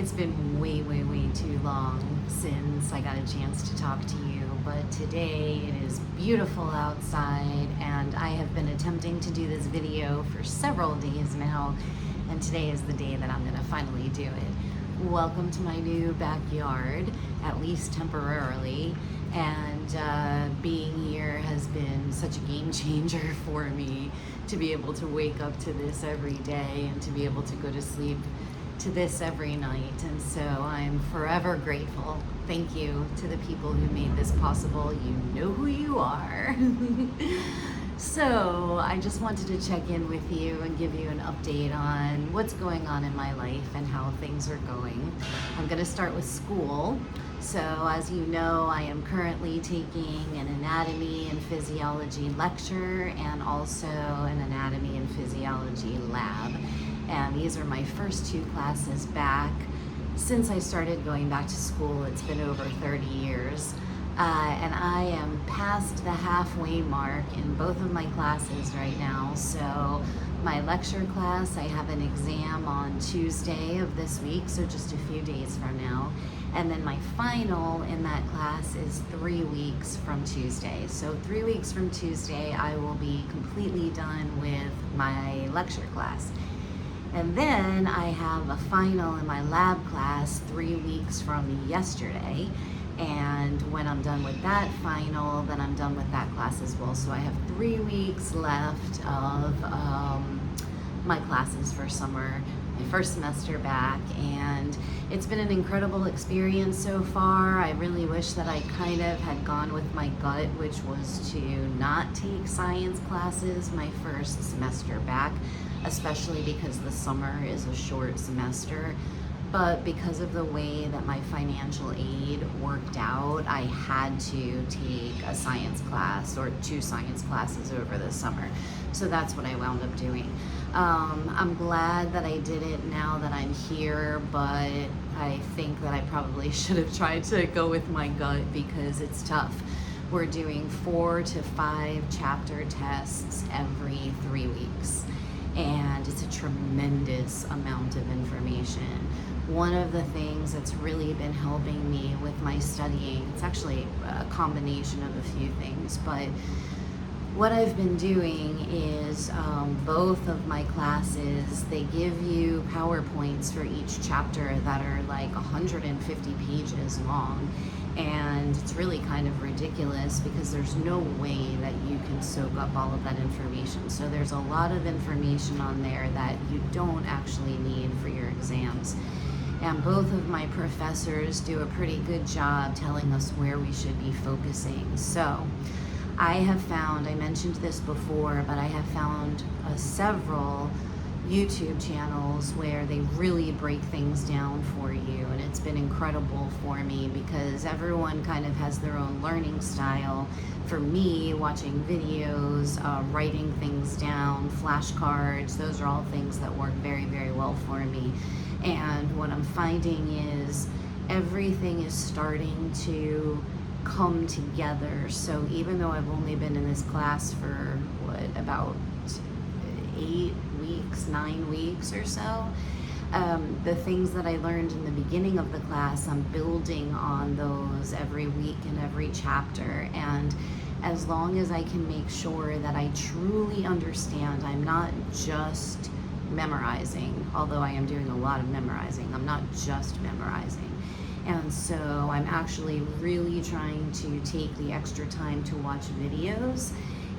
It's been way too long since I got a chance to talk to you, but today it is beautiful outside and I have been attempting to do this video for several days now, and today is the day that I'm gonna finally do it. Welcome to my new backyard, at least temporarily, and being here has been such a game changer for me to be able to wake up to this every day and to be able to go to sleep to this every night, and so I'm forever grateful. Thank you to the people who made this possible. You know who you are. So I just wanted to check in with you and give you an update on what's going on in my life and how things are going. I'm going to start with school. So as you know, I am currently taking an anatomy and physiology lecture and also an anatomy and physiology lab. And these are my first two classes back. Since I started going back to school, it's been over 30 years. And I am past the halfway mark in both of my classes right now. So my lecture class, I have an exam on Tuesday of this week, so just a few days from now. And then my final in that class is 3 weeks from Tuesday. So 3 weeks from Tuesday, I will be completely done with my lecture class. And then I have a final in my lab class 3 weeks from yesterday. And when I'm done with that final, then I'm done with that class as well. So I have 3 weeks left of my classes for summer, my first semester back, and it's been an incredible experience so far. I really wish that I kind of had gone with my gut, which was to not take science classes my first semester back, especially because the summer is a short semester. But because of the way that my financial aid worked out, I had to take a science class or 2 science classes over the summer. So that's what I wound up doing. I'm glad that I did it now that I'm here, but I think that I probably should have tried to go with my gut because it's tough. We're doing 4 to 5 chapter tests every 3 weeks, and it's a tremendous amount of information. One of the things that's really been helping me with my studying, it's actually a combination of a few things, but what I've been doing is both of my classes, they give you PowerPoints for each chapter that are like 150 pages long. And it's really kind of ridiculous because there's no way that you can soak up all of that information. So there's a lot of information on there that you don't actually need for your exams. And both of my professors do a pretty good job telling us where we should be focusing. So I have found, I mentioned this before, but I have found several YouTube channels where they really break things down for you, and it's been incredible for me because everyone kind of has their own learning style. For me, watching videos, writing things down, flashcards, those are all things that work very well for me. And what I'm finding is everything is starting to come together. So even though I've only been in this class for about 8 weeks, 9 weeks or so, the things that I learned in the beginning of the class, I'm building on those every week and every chapter. And as long as I can make sure that I truly understand, I'm not just memorizing, although I am doing a lot of memorizing, I'm not just memorizing. And so I'm actually really trying to take the extra time to watch videos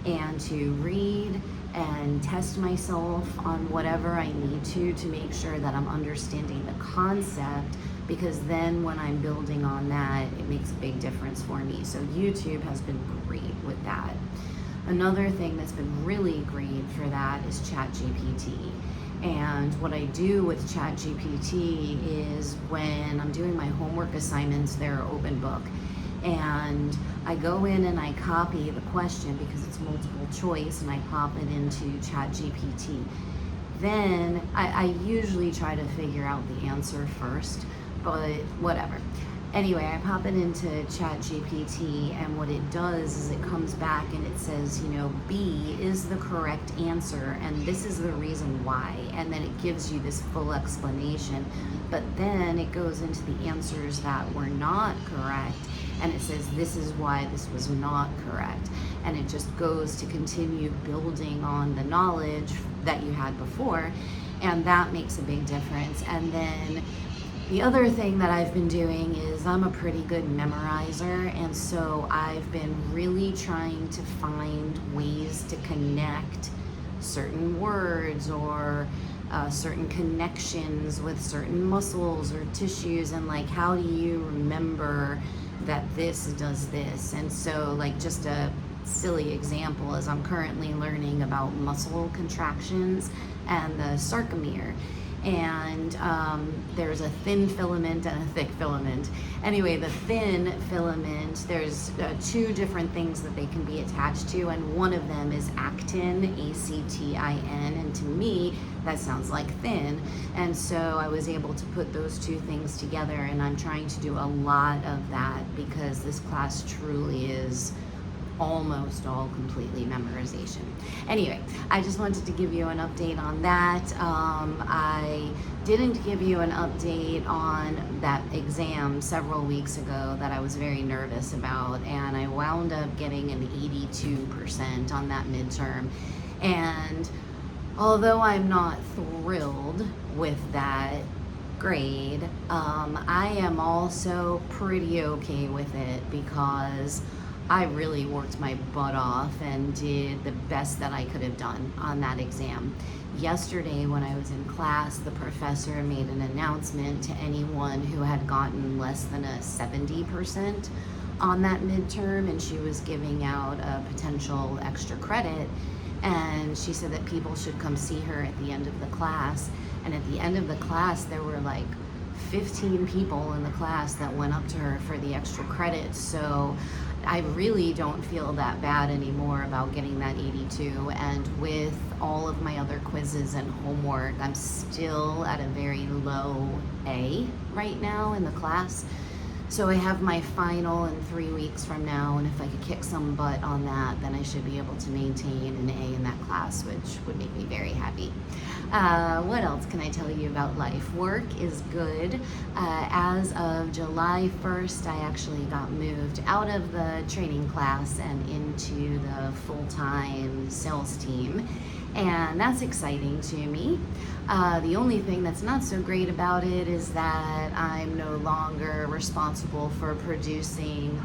and to read and test myself on whatever I need to make sure that I'm understanding the concept, because then when I'm building on that, it makes a big difference for me. So YouTube has been great with that. Another thing that's been really great for that is ChatGPT. And what I do with ChatGPT is when I'm doing my homework assignments, they're open book. And I go in and I copy the question because it's multiple choice, and I pop it into ChatGPT. Then I usually try to figure out the answer first, but whatever. Anyway, I pop it into ChatGPT, and what it does is it comes back and it says, you know, B is the correct answer, and this is the reason why. And then it gives you this full explanation. But then it goes into the answers that were not correct, and it says, this is why this was not correct. And it just goes to continue building on the knowledge that you had before, and that makes a big difference. And then the other thing that I've been doing is I'm a pretty good memorizer, and so I've been really trying to find ways to connect certain words or certain connections with certain muscles or tissues, and like, how do you remember that this does this? And so, like, just a silly example is I'm currently learning about muscle contractions and the sarcomere. And there's a thin filament and a thick filament. Anyway, the thin filament, there's two different things that they can be attached to, and one of them is actin, A-C-T-I-N, and to me, that sounds like thin. And so I was able to put those two things together, and I'm trying to do a lot of that because this class truly is almost all completely memorization. Anyway, I just wanted to give you an update on that. I didn't give you an update on that exam several weeks ago that I was very nervous about, and I wound up getting an 82% on that midterm. And although I'm not thrilled with that grade, I am also pretty okay with it because I really worked my butt off and did the best that I could have done on that exam. Yesterday when I was in class, the professor made an announcement to anyone who had gotten less than a 70% on that midterm, and she was giving out a potential extra credit, and she said that people should come see her at the end of the class. And at the end of the class, there were like 15 people in the class that went up to her for the extra credit. So I really don't feel that bad anymore about getting that 82. And with all of my other quizzes and homework, I'm still at a very low A right now in the class. So I have my final in 3 weeks from now, and if I could kick some butt on that, then I should be able to maintain an A in that class, which would make me very happy. What else can I tell you about life? Work is good. As of July 1st, I actually got moved out of the training class and into the full-time sales team, and that's exciting to me. The only thing that's not so great about it is that I'm no longer responsible for producing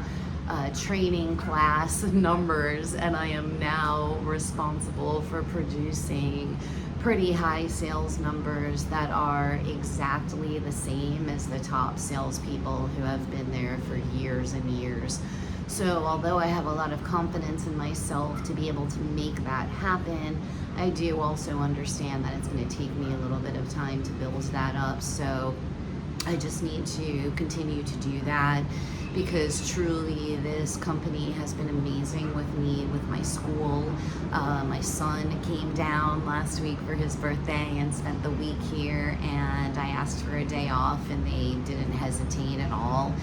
training class numbers, and I am now responsible for producing pretty high sales numbers that are exactly the same as the top salespeople who have been there for years and years. So although I have a lot of confidence in myself to be able to make that happen, I do also understand that it's going to take me a little bit of time to build that up. So I just need to continue to do that, because truly this company has been amazing with me, with my school. My son came down last week for his birthday and spent the week here, and I asked for a day off and they didn't hesitate at all.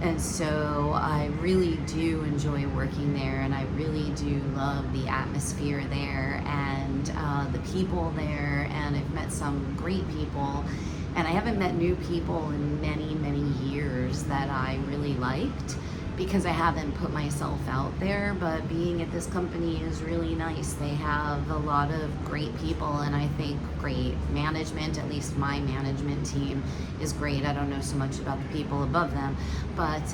And so I really do enjoy working there, and I really do love the atmosphere there and the people there, and I've met some great people. And I haven't met new people in many, many years that I really liked, because I haven't put myself out there. But being at this company is really nice. They have a lot of great people, and I think great management. At least my management team is great. I don't know so much about the people above them, but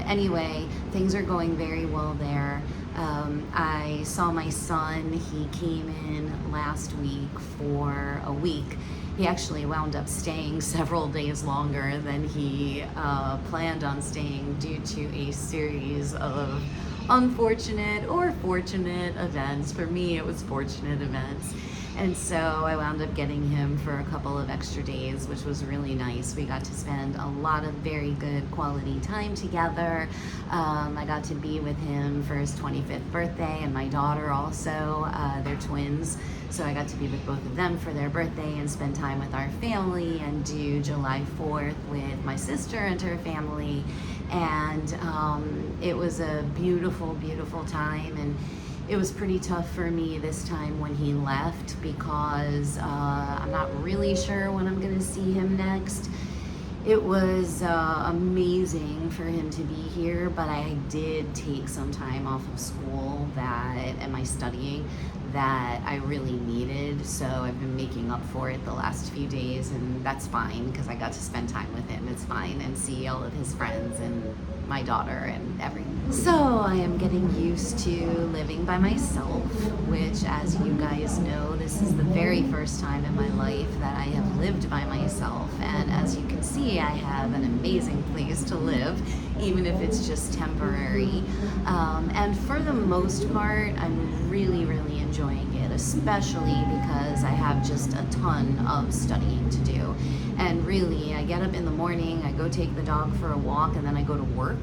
anyway, things are going very well there. I saw my son. He came in last week for a week. He actually wound up staying several days longer than he planned on staying, due to a series of unfortunate or fortunate events. For me, it was fortunate events. And so I wound up getting him for a couple of extra days, which was really nice. We got to spend a lot of very good quality time together. I got to be with him for his 25th birthday, and my daughter also. They're twins. So I got to be with both of them for their birthday and spend time with our family and do July 4th with my sister and her family. And it was a beautiful, beautiful time. And it was pretty tough for me this time when he left because I'm not really sure when I'm gonna see him next. It was amazing for him to be here, but I did take some time off of school and my studying that I really needed. So I've been making up for it the last few days, and that's fine because I got to spend time with him. It's fine, and see all of his friends and my daughter and everything. So I am getting used to living by myself, which, as you guys know, this is the very first time in my life that I have lived by myself. And as you can see, I have an amazing place to live, even if it's just temporary. And for the most part, I'm really, really enjoying it, especially because I have just a ton of studying to do. And really, I get up in the morning, I go take the dog for a walk, and then I go to work.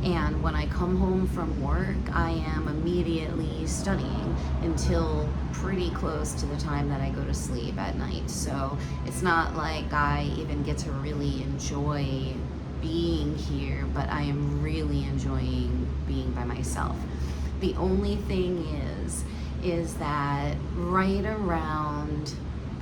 And when I come home from work, I am immediately studying until pretty close to the time that I go to sleep at night. So it's not like I even get to really enjoy being here, but I am really enjoying being by myself. The only thing is that right around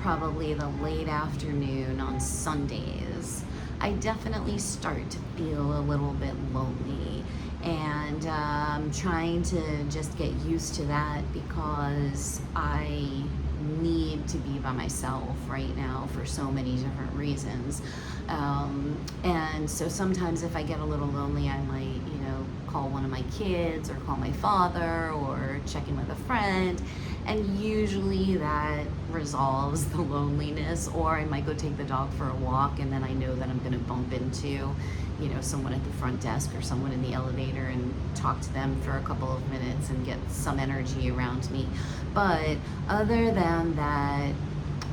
probably the late afternoon on Sundays, I definitely start to feel a little bit lonely, and I'm trying to just get used to that because I need to be by myself right now for so many different reasons. And so sometimes if I get a little lonely, I might, call one of my kids or call my father or check in with a friend. And usually that resolves the loneliness, or I might go take the dog for a walk, and then I know that I'm going to bump into, someone at the front desk or someone in the elevator and talk to them for a couple of minutes and get some energy around me. But other than that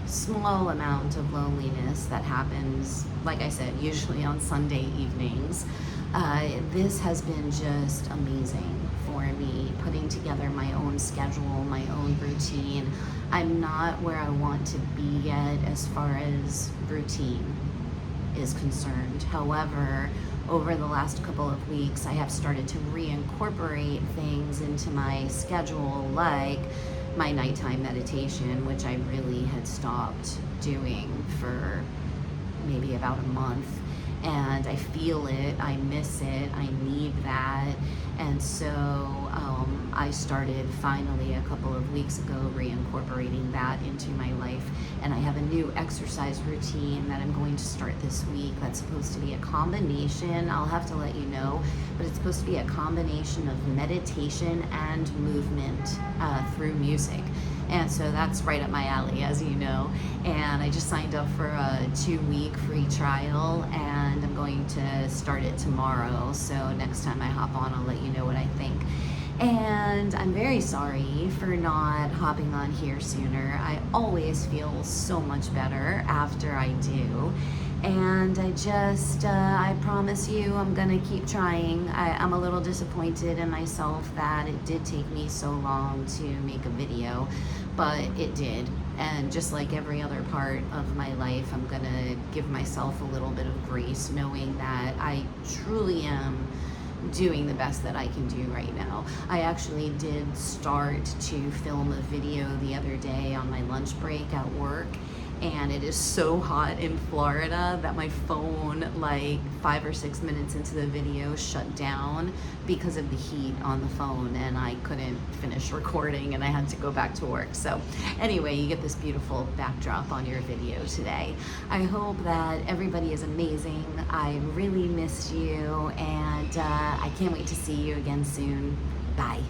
small amount of loneliness that happens, like I said, usually on Sunday evenings, this has been just amazing for me, putting together my own schedule, my own routine. I'm not where I want to be yet as far as routine is concerned. However, over the last couple of weeks, I have started to reincorporate things into my schedule, like my nighttime meditation, which I really had stopped doing for maybe about a month. And I feel it, I miss it, I need that. And so I started finally a couple of weeks ago reincorporating that into my life. And I have a new exercise routine that I'm going to start this week that's supposed to be a combination, I'll have to let you know, but it's supposed to be a combination of meditation and movement through music. And so that's right up my alley, as you know. And I just signed up for a 2-week free trial, and I'm going to start it tomorrow. So next time I hop on, I'll let you know what I think. And I'm very sorry for not hopping on here sooner. I always feel so much better after I do. And I promise you, I'm gonna keep trying. I'm a little disappointed in myself that it did take me so long to make a video, but it did. And just like every other part of my life, I'm gonna give myself a little bit of grace, knowing that I truly am doing the best that I can do right now. I actually did start to film a video the other day on my lunch break at work, and it is so hot in Florida that my phone, like 5 or 6 minutes into the video, shut down because of the heat on the phone, and I couldn't finish recording and I had to go back to work. So anyway, you get this beautiful backdrop on your video today. I hope that everybody is amazing. I really missed you, and I can't wait to see you again soon. Bye.